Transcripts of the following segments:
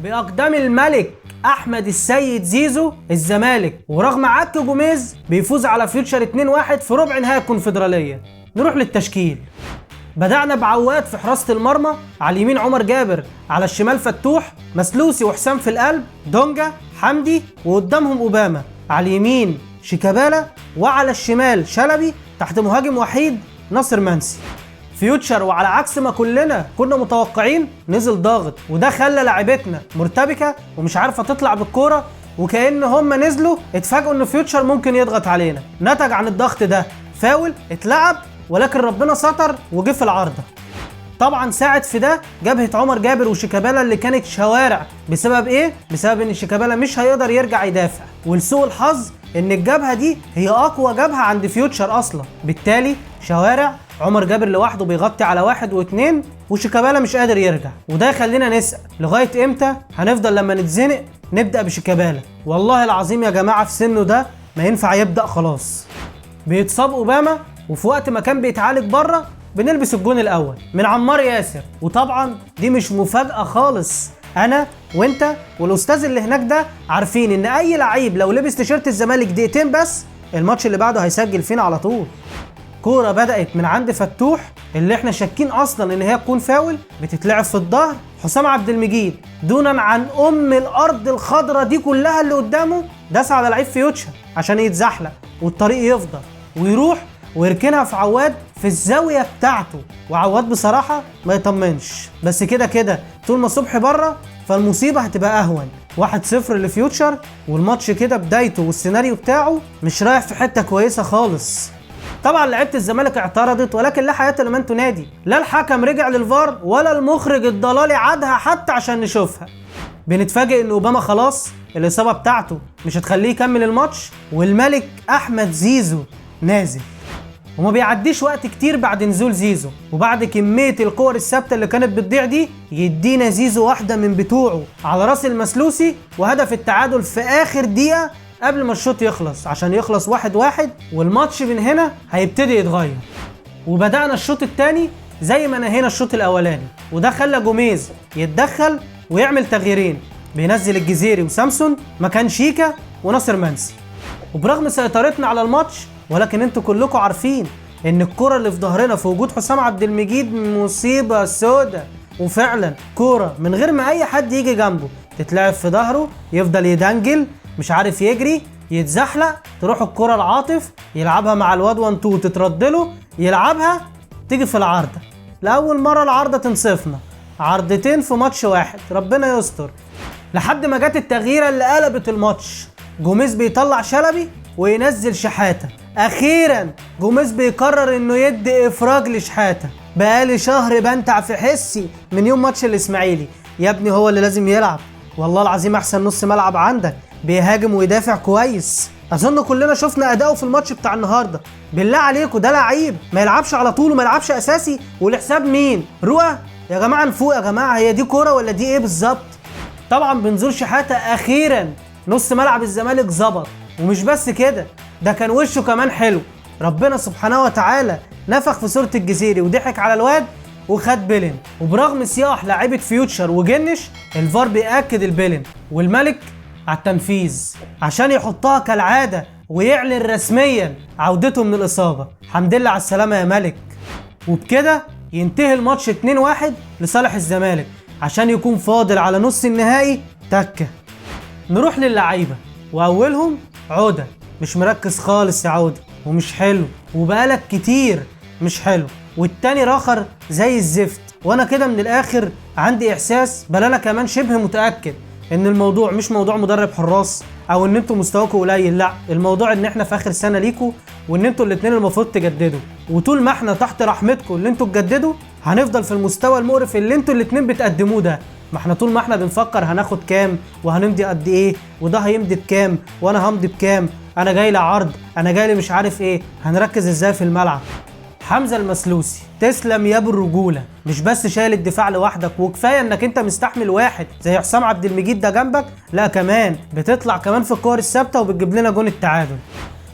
باقدام الملك احمد السيد زيزو الزمالك، ورغم عك جوميز بيفوز على فيوتشر 2-1 في ربع نهائي الكونفدراليه. نروح للتشكيل. بدأنا بعواد في حراسة المرمى، على اليمين عمر جابر، على الشمال فتوح، مسلوسي وحسام في القلب، دونجا، حمدي، وقدامهم أوباما، على اليمين شيكابالا، وعلى الشمال شلبي، تحت مهاجم وحيد ناصر منسي. فيوتشر وعلى عكس ما كلنا كنا متوقعين نزل ضاغط، وده خلى لاعبتنا مرتبكة ومش عارفة تطلع بالكورة، وكأن هم نزلوا اتفاجئوا ان فيوتشر ممكن يضغط علينا. نتج عن الضغط ده فاول اتلعب، ولكن ربنا ستر وجه في العارضه. طبعا ساعد في ده جبهه عمر جابر وشيكابالا اللي كانت شوارع. بسبب ايه؟ بسبب ان شيكابالا مش هيقدر يرجع يدافع، ولسوء الحظ ان الجبهه دي هي اقوى جبهه عند فيوتشر اصلا. بالتالي شوارع، عمر جابر لوحده بيغطي على 1 و2، وشيكابالا مش قادر يرجع. وده يخلينا نسأل لغايه امتى هنفضل لما نتزنق نبدا بشيكابالا؟ والله العظيم يا جماعه في سنه ده ما ينفع يبدا خلاص. بيتصاب اوباما، وفي وقت ما كان بيتعالج بره بنلبس الجون الاول من عمار ياسر. وطبعا دي مش مفاجاه خالص، انا وانت والاستاذ اللي هناك ده عارفين ان اي لعيب لو لبس تيشيرت الزمالك دقيقتين بس الماتش اللي بعده هيسجل فينا على طول. كوره بدات من عند فتوح اللي احنا شاكين اصلا ان هي تكون فاول، بتتلعب في الظهر. حسام عبد المجيد دونا عن الارض الخضراء دي كلها اللي قدامه داس على لعيب فيوتشر عشان يتزحلق والطريق يفضل، ويروح ويركنها في عواد في الزاويه بتاعته. وعواد بصراحه ما يطمنش، بس كده كده طول ما صبحي بره فالمصيبه هتبقى اهون. 1-0 لفيوتشر، والماتش كده بدايته والسيناريو بتاعه مش رايح في حته كويسه خالص. طبعا لعيبه الزمالك اعترضت، ولكن لا حياه لمن تنادي. لا الحكم رجع للفار ولا المخرج الضلالي عادها حتى عشان نشوفها. بنتفاجئ ان اوباما خلاص الاصابه بتاعته مش هتخليه يكمل الماتش، والملك احمد زيزو نازل. وما بيعديش وقت كتير بعد نزول زيزو وبعد كميه الكور الثابته اللي كانت بتضيع دي، يدينا زيزو واحده من بتوعه على راس المسلوسي، وهدف التعادل في اخر دقيقه قبل ما الشوط يخلص، عشان يخلص 1-1، والماتش من هنا هيبتدي يتغير. وبدأنا الشوط الثاني زي ما نهينا الشوط الاولاني، وده خلى جوميز يتدخل ويعمل تغييرين، بينزل الجزيري وسامسون مكان شيكا وناصر منسي. وبرغم سيطرتنا على الماتش، ولكن انتوا كلكم عارفين ان الكرة اللي في ظهرنا في وجود حسام عبد المجيد مصيبة سودة. وفعلا كرة من غير ما اي حد يجي جنبه تتلعب في ظهره، يفضل يدنجل مش عارف يجري، يتزحلق، تروح الكرة العاطف يلعبها مع الواد 1-2 تتردله، يلعبها تيجي في العارضة. لأول مرة العارضة تنصفنا، عارضتين في ماتش واحد، ربنا يستر. لحد ما جت التغييرة اللي قلبت الماتش. جوميز بيطلع شلبي وينزل شحاتة. اخيرا جوميز بيقرر انه يدي افراج لشحاتة. بقالي شهر بنتع في حسي من يوم ماتش الاسماعيلي، يا ابني هو اللي لازم يلعب، والله العظيم احسن نص ملعب عندك، بيهاجم ويدافع كويس. اظن كلنا شفنا اداؤه في الماتش بتاع النهارده. بالله عليكم ده لعيب ما يلعبش على طول وما يلعبش اساسي ولحساب مين؟ رؤى يا جماعه نفوق يا جماعه، هي دي كوره ولا دي ايه بالظبط؟ طبعا بنزور شحاتة اخيرا نص ملعب الزمالك ظبط، ومش بس كده ده كان وشه كمان حلو. ربنا سبحانه وتعالى نفخ في صورة الجزيري وضحك على الواد وخد بيلن. وبرغم صياح لاعيبة فيوتشر وجنش، الفار بيأكد البيلن، والملك على التنفيذ عشان يحطها كالعادة ويعلن رسميا عودته من الإصابة. الحمد لله على السلامة يا ملك. وبكده ينتهي الماتش 2-1 لصالح الزمالك عشان يكون فاضل على نص النهائي تكة. نروح للعيبة، وأولهم عودة. مش مركز خالص يا عودة ومش حلو، وبقالك كتير مش حلو. والتاني راخر زي الزفت. وانا كده من الاخر عندي احساس، بل انا كمان شبه متأكد ان الموضوع مش موضوع مدرب حراس او ان انتوا مستواكم قليل، لا الموضوع ان احنا في اخر سنة ليكوا وان انتوا الاتنين المفروض تجددوا. وطول ما احنا تحت رحمتكم اللي انتوا تجددوا هنفضل في المستوى المقرف اللي انتوا الاتنين بتقدموه ده. ما احنا طول ما احنا بنفكر هناخد كام وهنمضي قد ايه وده هيمضي بكام وانا همضي بكام، انا جاي لي عرض، انا جاي لي مش عارف ايه، هنركز ازاي في الملعب؟ حمزة المسلوسي تسلم يا ابو الرجوله، مش بس شايل الدفاع لوحدك وكفايه انك انت مستحمل واحد زي حسام عبد المجيد ده جنبك، لا كمان بتطلع كمان في الكور الثابته وبتجيب لنا جون التعادل.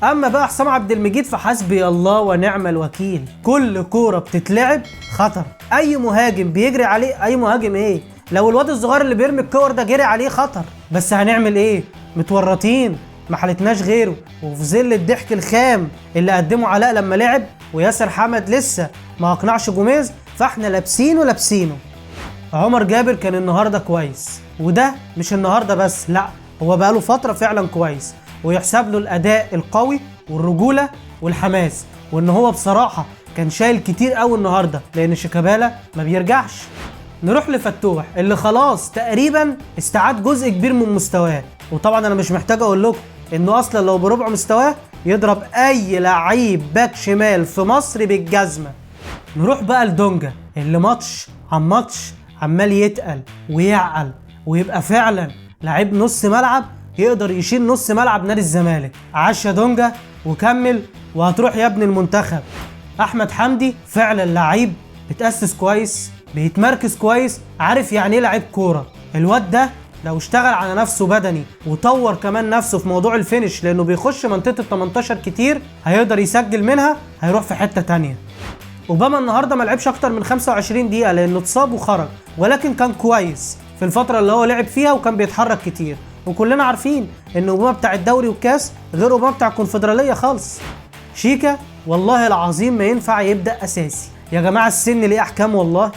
اما بقى حسام عبد المجيد فحسبي الله ونعم الوكيل، كل كوره بتتلعب خطر. اي مهاجم بيجري عليه، اي مهاجم ايه لو الواد الصغير اللي بيرمي الكور ده جري عليه خطر، بس هنعمل ايه؟ متورطين، ما حلتناش غيره. وفي ظل الضحك الخام اللي قدمه علاء لما لعب وياسر حمد لسه ما اقنعش جوميز، فاحنا لابسينه. عمر جابر كان النهارده كويس، وده مش النهارده بس، لا هو بقاله فتره فعلا كويس، ويحسب له الاداء القوي والرجوله والحماس، وان هو بصراحه كان شايل كتير قوي النهارده لان شيكابالا ما بيرجعش. نروح لفتوح اللي خلاص تقريبا استعاد جزء كبير من مستواه، وطبعا انا مش محتاج اقول لكم انه اصلا لو بربع مستواه يضرب اي لعيب باك شمال في مصر بالجزمه. نروح بقى لدونجا اللي ماتش عن ماتش عمال يتقل ويعقل ويبقى فعلا لعيب نص ملعب يقدر يشيل نص ملعب نادي الزمالك. عاش يا دونجا وكمل وهتروح يا ابن المنتخب. احمد حمدي فعلا لعيب بتأسس كويس، بيتمركز كويس، عارف يعني ايه لعيب كوره. الواد ده لو اشتغل على نفسه بدني وطور كمان نفسه في موضوع الفينش، لانه بيخش منطقه ال 18 كتير، هيقدر يسجل منها، هيروح في حته تانيه. اوباما النهارده ما لعبش اكتر من 25 دقيقه لانه اتصاب وخرج، ولكن كان كويس في الفتره اللي هو لعب فيها وكان بيتحرك كتير، وكلنا عارفين ان اوباما بتاع الدوري والكاس غير اوباما بتاع الكونفدراليه خالص. شيكا والله العظيم ما ينفع يبدا اساسي يا جماعه، السن ليه احكام والله.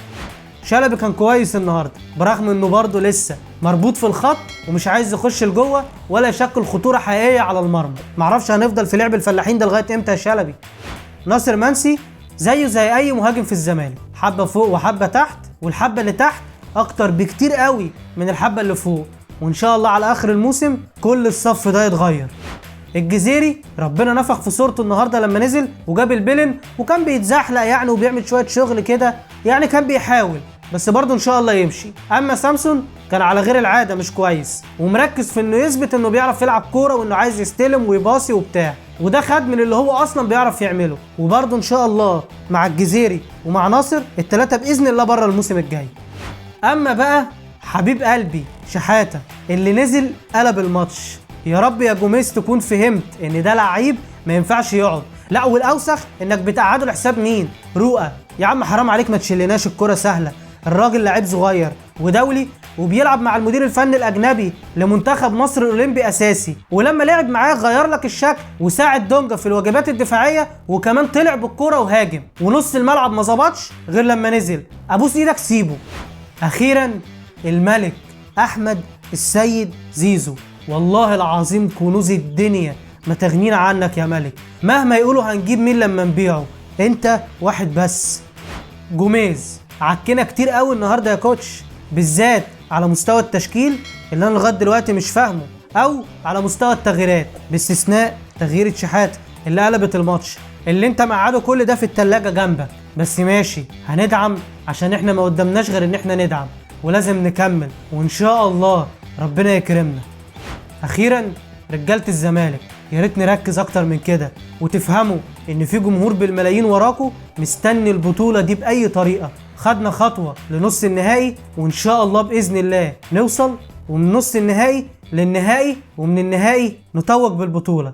شلبي كان كويس النهارده برغم انه برضه لسه مربوط في الخط ومش عايز يخش لجوه ولا يشكل خطوره حقيقيه على المرمى. معرفش هنفضل في لعب الفلاحين ده لغايه امتى يا شلبي. ناصر منسي زيه زي اي مهاجم في الزمالك، حبه فوق وحبه تحت، والحبه اللي تحت اكتر بكتير قوي من الحبه اللي فوق، وان شاء الله على اخر الموسم كل الصف ده يتغير. الجزيري ربنا نفخ في صورته النهارده لما نزل وجاب البلن وكان بيتزحلق يعني وبيعمل شويه شغل كده، يعني كان بيحاول، بس برضه ان شاء الله يمشي. اما سامسون كان على غير العاده مش كويس ومركز في انه يثبت انه بيعرف يلعب كوره وانه عايز يستلم ويباصي وبتاع، وده خد من اللي هو اصلا بيعرف يعمله. وبرضه ان شاء الله مع الجزيري ومع ناصر الثلاثه باذن الله بره الموسم الجاي. اما بقى حبيب قلبي شحاته اللي نزل قلب الماتش، يا رب يا جوميز تكون فهمت ان ده لعيب ما ينفعش يقعد. لا والأوسخ انك بتقعده لحساب مين؟ رؤى. يا عم حرام عليك ما تشيلناش الكرة سهلة، الراجل لعيب صغير ودولي وبيلعب مع المدير الفني الأجنبي لمنتخب مصر الأولمبي أساسي، ولما لعب معاه غير لك الشكل وساعد دونجا في الواجبات الدفاعية وكمان طلع بالكرة وهاجم، ونص الملعب ما ظبطش غير لما نزل. أبوس إيدك سيبه. أخيرا الملك أحمد السيد زيزو، والله العظيم كنوز الدنيا ما تغنينا عنك يا ملك، مهما يقولوا هنجيب مين لما نبيعه، انت واحد بس. جوميز عكنا كتير قوي النهارده يا كوتش، بالذات على مستوى التشكيل اللي انا لغايه دلوقتي مش فاهمه، او على مستوى التغييرات باستثناء تغيير شحاته اللي قلبت الماتش، اللي انت مقعده كل ده في التلاجة جنبك. بس ماشي هندعم عشان احنا ما قدامناش غير ان احنا ندعم، ولازم نكمل وان شاء الله ربنا يكرمنا. اخيرا رجاله الزمالك يا ريت نركز اكتر من كده وتفهموا ان في جمهور بالملايين وراكم مستني البطوله دي باي طريقه. خدنا خطوه لنص النهائي وان شاء الله باذن الله نوصل، ومن نص النهائي للنهائي، ومن النهائي نتوج بالبطوله.